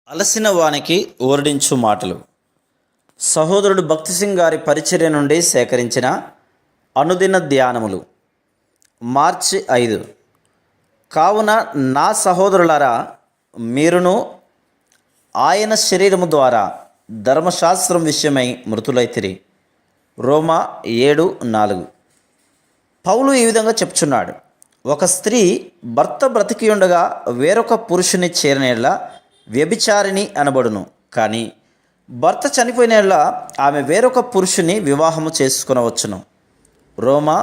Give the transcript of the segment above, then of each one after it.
అలసిన వానికి ఓరడించు మాటలు. సహోదరుడు భక్తి సింగ్ గారి పరిచర్య నుండి సేకరించిన అనుదిన ధ్యానములు. మార్చి 5. కావున నా సహోదరులారా, మీరును ఆయన శరీరము ద్వారా ధర్మశాస్త్రం విషయమై మృతులైతిరి. రోమా 7:4. పౌలు ఈ విధంగా చెప్తున్నాడు. ఒక స్త్రీ భర్త బ్రతికి ఉండగా వేరొక పురుషుని చేరిన వ్యభిచారిణి అనబడును. కానీ భర్త చనిపోయిన ఆమె వేరొక పురుషుని వివాహము చేసుకొనవచ్చును. రోమా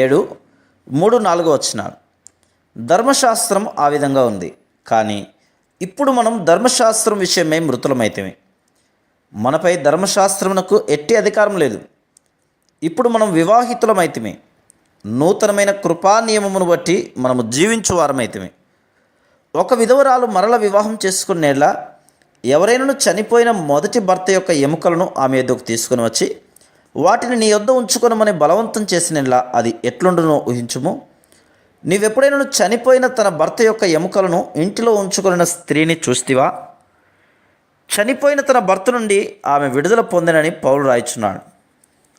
7:3-4. ధర్మశాస్త్రం ఆ విధంగా ఉంది. కానీ ఇప్పుడు మనం ధర్మశాస్త్రం విషయమై మృతులమైతిమి. మనపై ధర్మశాస్త్రమునకు ఎట్టి అధికారం లేదు. ఇప్పుడు మనం వివాహితులమైతిమి. నూతనమైన కృపా నియమమును బట్టి మనము జీవించువారమైతిమి. ఒక విధవరాలు మరల వివాహం చేసుకునేలా ఎవరైనా చనిపోయిన మొదటి భర్త యొక్క ఎముకలను ఆమె ఎద్దుకు తీసుకుని వచ్చి వాటిని నీ యొద్ద ఉంచుకొనమని బలవంతం చేసినలా అది ఎట్లుండునో ఊహించుము. నీవెప్పుడైనా చనిపోయిన తన భర్త యొక్క ఎముకలను ఇంటిలో ఉంచుకొనిన స్త్రీని చూస్తివా? చనిపోయిన తన భర్త నుండి ఆమె విడుదల పొందినని పౌలు రాయిచున్నాడు.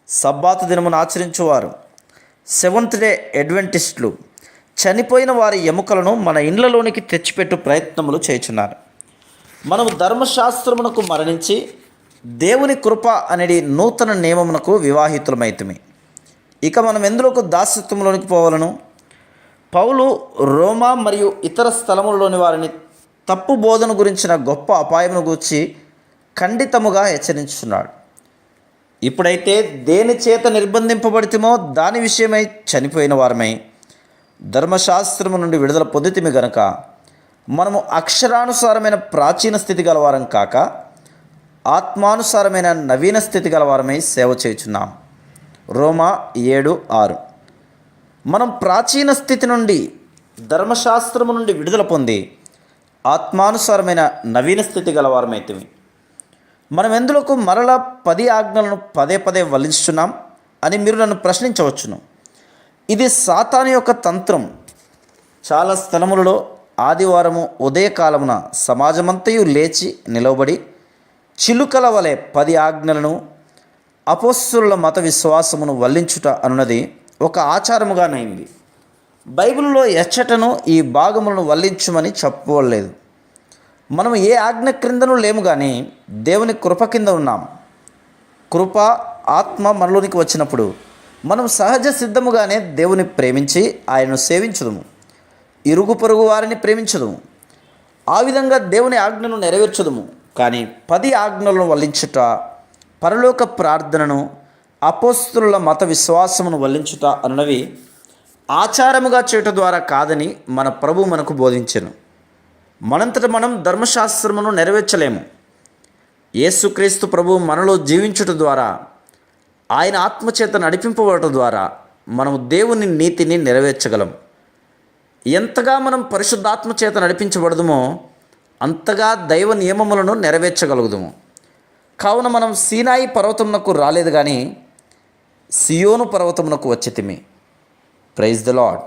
సబ్బాతు దినమును ఆచరించువారు, సెవెంత్ డే అడ్వెంటిస్టులు చనిపోయిన వారి ఎముకలను మన ఇండ్లలోనికి తెచ్చిపెట్టు ప్రయత్నములు చేయుచున్నారు. మనము ధర్మశాస్త్రమునకు మరణించి దేవుని కృప అనేది నూతన నియమమునకు వివాహితులమైతిమి. ఇక మనం ఎందులోకి దాస్యత్వంలోనికి పోవాలను? పౌలు రోమా మరియు ఇతర స్థలములలోని వారిని తప్పు బోధన గురించిన గొప్ప అపాయమును గూర్చి ఖండితముగా హెచ్చరించుచున్నాడు. ఇప్పుడైతే దేని చేత నిర్బంధింపబడితేమో దాని విషయమై చనిపోయిన వారమై ధర్మశాస్త్రము నుండి విడుదల పొందితిమి గనక మనము అక్షరానుసారమైన ప్రాచీన స్థితి గలవారం కాక ఆత్మానుసారమైన నవీన స్థితి గలవారమై సేవ చేయుచున్నాం. రోమా 7:6. మనం ప్రాచీన స్థితి నుండి ధర్మశాస్త్రము నుండి విడుదల పొంది ఆత్మానుసారమైన నవీన స్థితి గలవారమైతిమి. మనం ఎందులకు మరలా 10 ఆజ్ఞలను పదే పదే వల్లించున్నాం అని మీరు నన్ను ప్రశ్నించవచ్చును. ఇది సాతాను యొక్క తంత్రం. చాలా స్థలములలో ఆదివారము ఉదయకాలమున సమాజమంతయు లేచి నిలవబడి చిలుకల వలె 10 ఆజ్ఞలను అపోస్తలుల మత విశ్వాసమును వల్లించుట అనున్నది ఒక ఆచారముగానైంది. బైబిల్లో ఎచ్చటను ఈ భాగములను వల్లించుమని చెప్పవలేదు. మనం ఏ ఆజ్ఞ క్రిందను లేము కానీ దేవుని కృప కింద ఉన్నాం. కృప ఆత్మ మనలోనికి వచ్చినప్పుడు మనం సహజ సిద్ధముగానే దేవుని ప్రేమించి ఆయనను సేవించుదుము, ఇరుగు పొరుగు వారిని ప్రేమించుదుము. ఆ విధంగా దేవుని ఆజ్ఞను నెరవేర్చుదుము. కానీ 10 ఆజ్ఞలను వల్లించుట, పరలోక ప్రార్థనను, అపోస్తలుల మత విశ్వాసమును వల్లించుట అనునవి ఆచారముగా చేయటం ద్వారా కాదని మన ప్రభు మనకు బోధించెను. మనంతట మనం ధర్మశాస్త్రమును నెరవేర్చలేము. యేసుక్రీస్తు ప్రభు మనలో జీవించుట ద్వారా, ఆయన ఆత్మచేత నడిపింపబడటం ద్వారా మనము దేవుని నీతిని నెరవేర్చగలం. ఎంతగా మనం పరిశుద్ధాత్మ చేత నడిపించబడదుమో అంతగా దైవ నియమములను నెరవేర్చగలుగుదుము. కావున మనం సీనాయి పర్వతమునకు రాలేదు కానీ సియోను పర్వతమునకు వచ్చితిమి. Praise the lord.